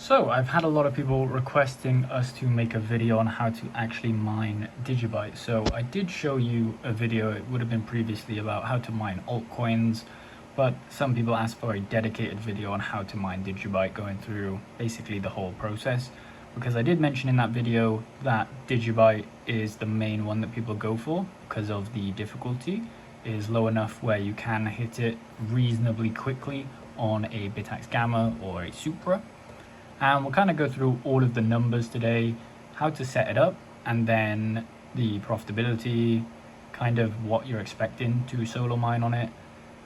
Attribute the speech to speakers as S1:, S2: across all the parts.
S1: So I've had a lot of people requesting us to make a video on how to actually mine DigiByte. So I did show you a video, it would have been previously, about how to mine altcoins, but some people asked for a dedicated video on how to mine DigiByte, going through basically the whole process. Because I did mention in that video that DigiByte is the main one that people go for because of the difficulty. It is low enough where you can hit it reasonably quickly on a Bitaxe Gamma or a Supra. And we'll kind of go through all of the numbers today, how to set it up, and then the profitability, kind of what you're expecting to solo mine on it,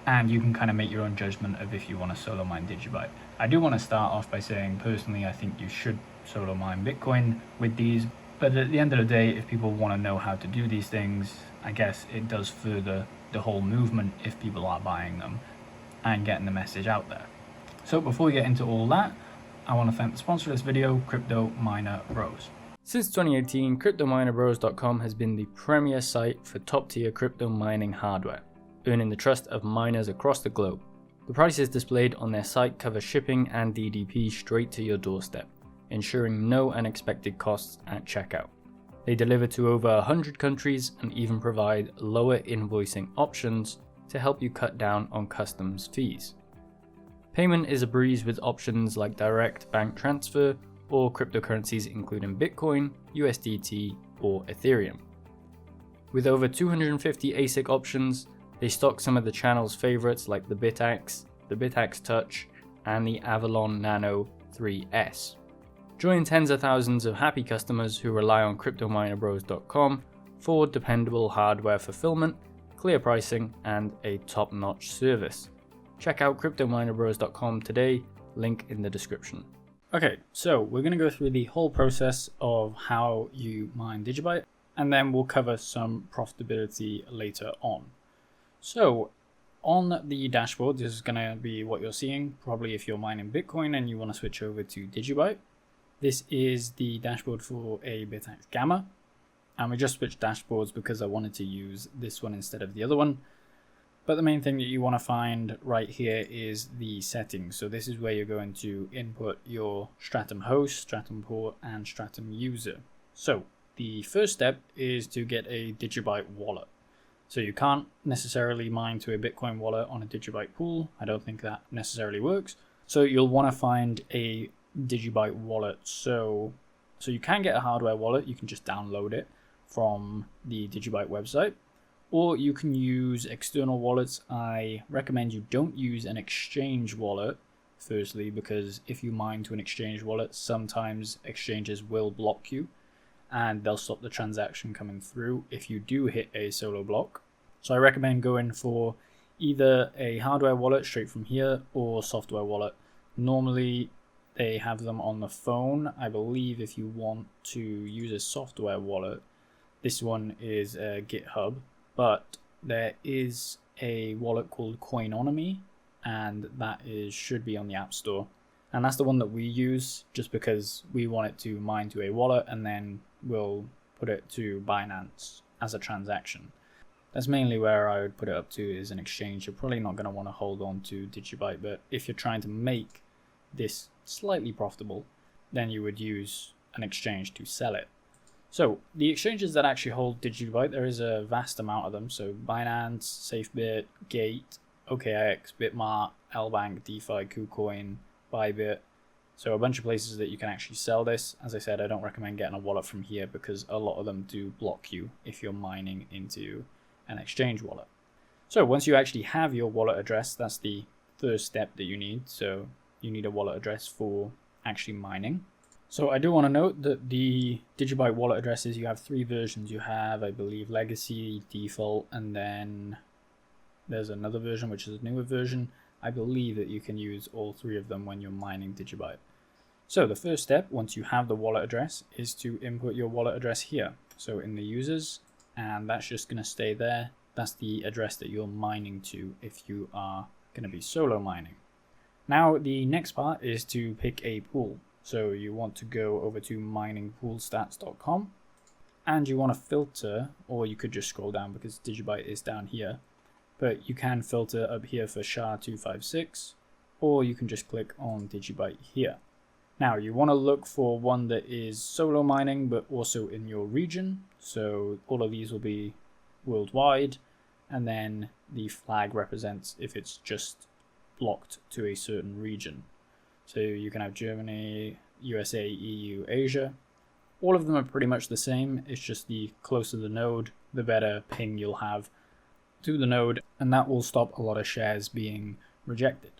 S1: and you can kind of make your own judgment of if you want to solo mine DigiByte. I do want to start off by saying, personally, I think you should solo mine Bitcoin with these, but at the end of the day, if people want to know how to do these things, I guess it does further the whole movement if people are buying them and getting the message out there. So before we get into all that, I want to thank the sponsor of this video, Crypto Miner Bros.
S2: Since 2018, CryptoMinerBros.com has been the premier site for top-tier crypto mining hardware, earning the trust of miners across the globe. The prices displayed on their site cover shipping and DDP straight to your doorstep, ensuring no unexpected costs at checkout. They deliver to over 100 countries and even provide lower invoicing options to help you cut down on customs fees. Payment is a breeze with options like direct bank transfer or cryptocurrencies including Bitcoin, USDT, or Ethereum. With over 250 ASIC options, they stock some of the channel's favorites like the Bitaxe Touch, and the Avalon Nano 3S. Join tens of thousands of happy customers who rely on CryptoMinerBros.com for dependable hardware fulfillment, clear pricing, and a top-notch service. Check out CryptoMinerBros.com today, link in the description.
S1: Okay, so we're going to go through the whole process of how you mine DigiByte, and then we'll cover some profitability later on. So on the dashboard, this is going to be what you're seeing, probably if you're mining Bitcoin and you want to switch over to DigiByte. This is the dashboard for a Bitaxe Gamma, and we just switched dashboards because I wanted to use this one instead of the other one. But the main thing that you want to find right here is the settings. So this is where you're going to input your Stratum host, Stratum port, and Stratum user. So the first step is to get a DigiByte wallet. So you can't necessarily mine to a Bitcoin wallet on a DigiByte pool. I don't think that necessarily works. So you'll want to find a DigiByte wallet. So you can get a hardware wallet. You can just download it from the DigiByte website. Or you can use external wallets. I recommend you don't use an exchange wallet, firstly, because if you mine to an exchange wallet, sometimes exchanges will block you and they'll stop the transaction coming through if you do hit a solo block. So I recommend going for either a hardware wallet straight from here or software wallet. Normally they have them on the phone. I believe if you want to use a software wallet, this one is GitHub. But there is a wallet called Coinonomy, and that should be on the App Store. And that's the one that we use just because we want it to mine to a wallet and then we'll put it to Binance as a transaction. That's mainly where I would put it up to, is an exchange. You're probably not going to want to hold on to DigiByte, but if you're trying to make this slightly profitable, then you would use an exchange to sell it. So the exchanges that actually hold DigiByte, there is a vast amount of them. So Binance, SafeBit, Gate, OKX, Bitmart, LBank, DeFi, KuCoin, Bybit. So a bunch of places that you can actually sell this. As I said, I don't recommend getting a wallet from here because a lot of them do block you if you're mining into an exchange wallet. So once you actually have your wallet address, that's the first step that you need. So you need a wallet address for actually mining. So I do want to note that the DigiByte wallet addresses, you have three versions. You have, I believe, Legacy, Default, and then there's another version, which is a newer version. I believe that you can use all three of them when you're mining DigiByte. So the first step, once you have the wallet address, is to input your wallet address here. So in the users, and that's just going to stay there. That's the address that you're mining to if you are going to be solo mining. Now the next part is to pick a pool. So you want to go over to miningpoolstats.com and you want to filter, or you could just scroll down because DigiByte is down here, but you can filter up here for SHA-256, or you can just click on DigiByte here. Now you want to look for one that is solo mining but also in your region. So all of these will be worldwide, and then the flag represents if it's just blocked to a certain region. So you can have Germany, USA, EU, Asia. All of them are pretty much the same. It's just the closer the node, the better ping you'll have to the node, and that will stop a lot of shares being rejected.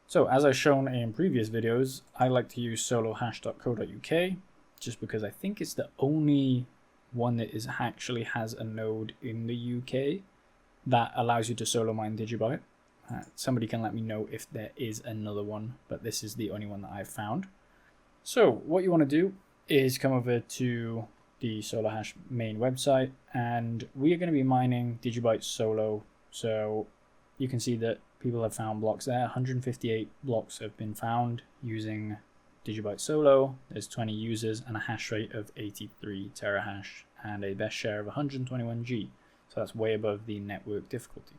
S1: So as I've shown in previous videos, I like to use solohash.co.uk just because I think it's the only one that actually has a node in the UK that allows you to solo mine DigiByte. Somebody can let me know if there is another one, but this is the only one that I've found. So what you want to do is come over to the Solohash main website, and we are going to be mining DigiByte solo. So you can see that people have found blocks there. 158 blocks have been found using DigiByte solo. There's 20 users and a hash rate of 83 terahash and a best share of 121 G. So that's way above the network difficulty.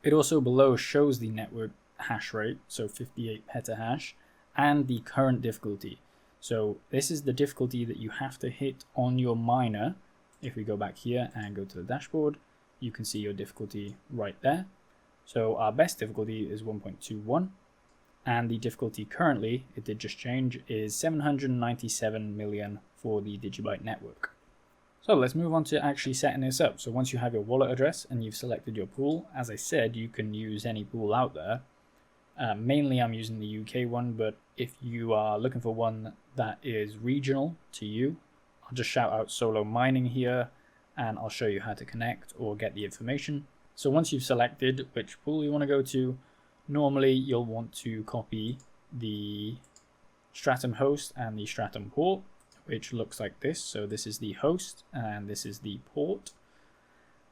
S1: It also below shows the network hash rate, so 58 petahash, and the current difficulty. So this is the difficulty that you have to hit on your miner. If we go back here and go to the dashboard, you can see your difficulty right there. So our best difficulty is 1.21, and the difficulty currently, it did just change, is 797 million for the DigiByte network. So let's move on to actually setting this up. So once you have your wallet address and you've selected your pool, as I said, you can use any pool out there. Mainly I'm using the UK one, but if you are looking for one that is regional to you, I'll just shout out solo mining here and I'll show you how to connect or get the information. So once you've selected which pool you want to go to, normally you'll want to copy the Stratum host and the Stratum port, which looks like this. So this is the host and this is the port.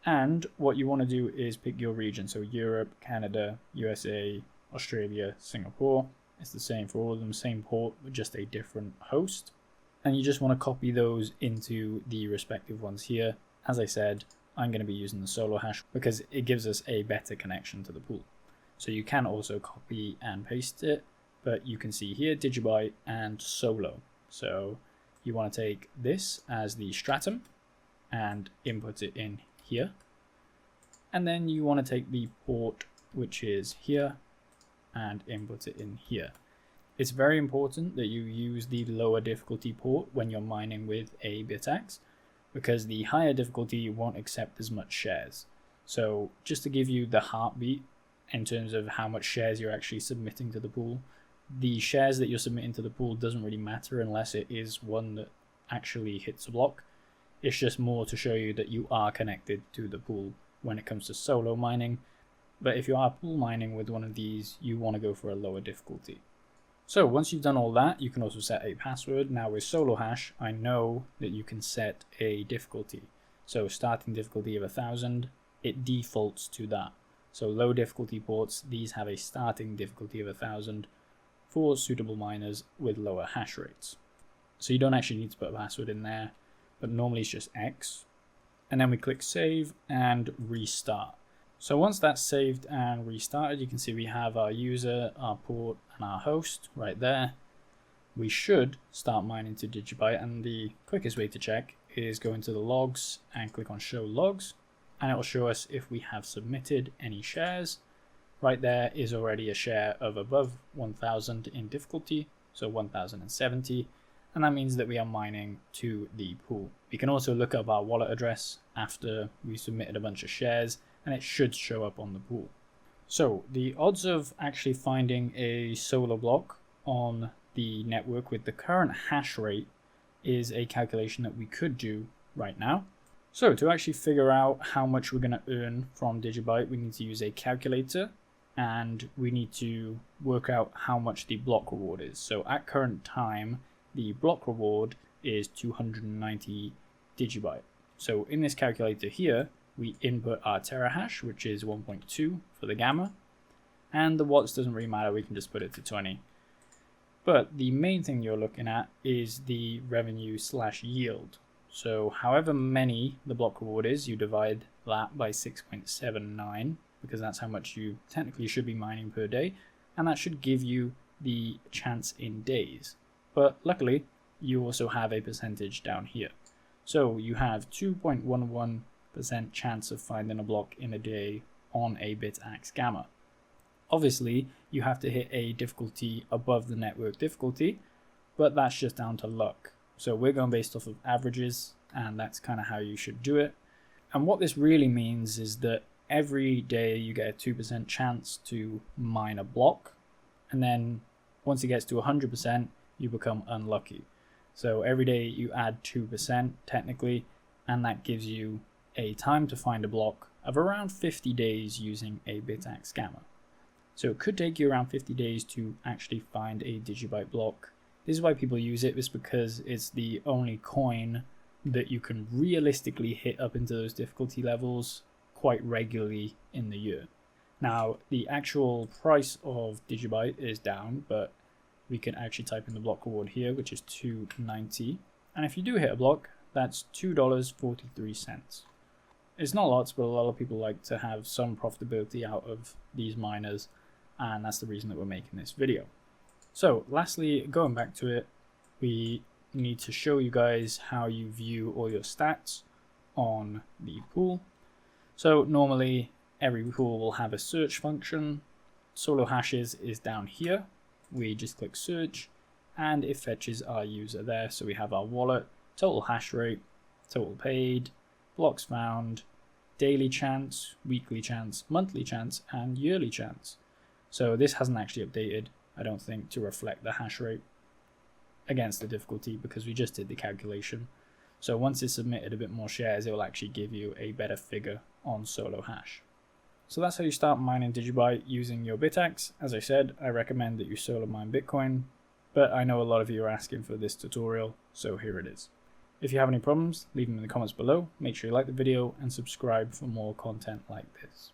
S1: And what you want to do is pick your region. So Europe, Canada, USA, Australia, Singapore. It's the same for all of them, same port, but just a different host. And you just want to copy those into the respective ones here. As I said, I'm going to be using the solo hash because it gives us a better connection to the pool. So you can also copy and paste it, but you can see here DigiByte and solo. So you want to take this as the stratum and input it in here. And then you want to take the port, which is here, and input it in here. It's very important that you use the lower difficulty port when you're mining with a Bitaxe, because the higher difficulty won't accept as much shares. So just to give you the heartbeat in terms of how much shares you're actually submitting to the pool, the shares that you're submitting to the pool doesn't really matter unless it is one that actually hits a block. It's just more to show you that you are connected to the pool when it comes to solo mining. But if you are pool mining with one of these, you want to go for a lower difficulty. So once you've done all that, you can also set a password. Now with solo hash, I know that you can set a difficulty. So starting difficulty of 1000, it defaults to that. So low difficulty ports, these have a starting difficulty of 1000 for suitable miners with lower hash rates. So you don't actually need to put a password in there, but normally it's just X. And then we click save and restart. So once that's saved and restarted, you can see we have our user, our port, and our host right there. We should start mining to DigiByte, and the quickest way to check is go into the logs and click on show logs, and it will show us if we have submitted any shares. Right there is already a share of above 1000 in difficulty, so 1070, and that means that we are mining to the pool. We can also look up our wallet address after we submitted a bunch of shares, and it should show up on the pool. So the odds of actually finding a solo block on the network with the current hash rate is a calculation that we could do right now. So to actually figure out how much we're going to earn from DigiByte, we need to use a calculator, and we need to work out how much the block reward is. So at current time, the block reward is 290 DigiByte. So in this calculator here, we input our terahash, which is 1.2 for the gamma, and the watts doesn't really matter, we can just put it to 20. But the main thing you're looking at is the revenue / yield. So however many the block reward is, you divide that by 6.79, because that's how much you technically should be mining per day, and that should give you the chance in days. but luckily you also have a percentage down here. So you have 2.11% chance of finding a block in a day on a Bitaxe Gamma. Obviously, you have to hit a difficulty above the network difficulty, but that's just down to luck. So we're going based off of averages, and that's kind of how you should do it. And what this really means is that every day you get a 2% chance to mine a block, and then once it gets to 100%, you become unlucky. So every day you add 2% technically, and that gives you a time to find a block of around 50 days using a Bitaxe Gamma. So it could take you around 50 days to actually find a DigiByte block. This is why people use it, is because it's the only coin that you can realistically hit up into those difficulty levels quite regularly in the year. Now, the actual price of DigiByte is down, but we can actually type in the block reward here, which is $2.90. And if you do hit a block, that's $2.43. It's not lots, but a lot of people like to have some profitability out of these miners, and that's the reason that we're making this video. So lastly, going back to it, we need to show you guys how you view all your stats on the pool. So normally every pool will have a search function. Solo hashes is down here. We just click search and it fetches our user there. So we have our wallet, total hash rate, total paid, blocks found, daily chance, weekly chance, monthly chance, and yearly chance. So this hasn't actually updated, I don't think, to reflect the hash rate against the difficulty, because we just did the calculation. So once it's submitted a bit more shares, it will actually give you a better figure on solo hash. So that's how you start mining DigiByte using your Bitaxe. As I said, I recommend that you solo mine Bitcoin, but I know a lot of you are asking for this tutorial, so here it is. If you have any problems, leave them in the comments below. Make sure you like the video and subscribe for more content like this.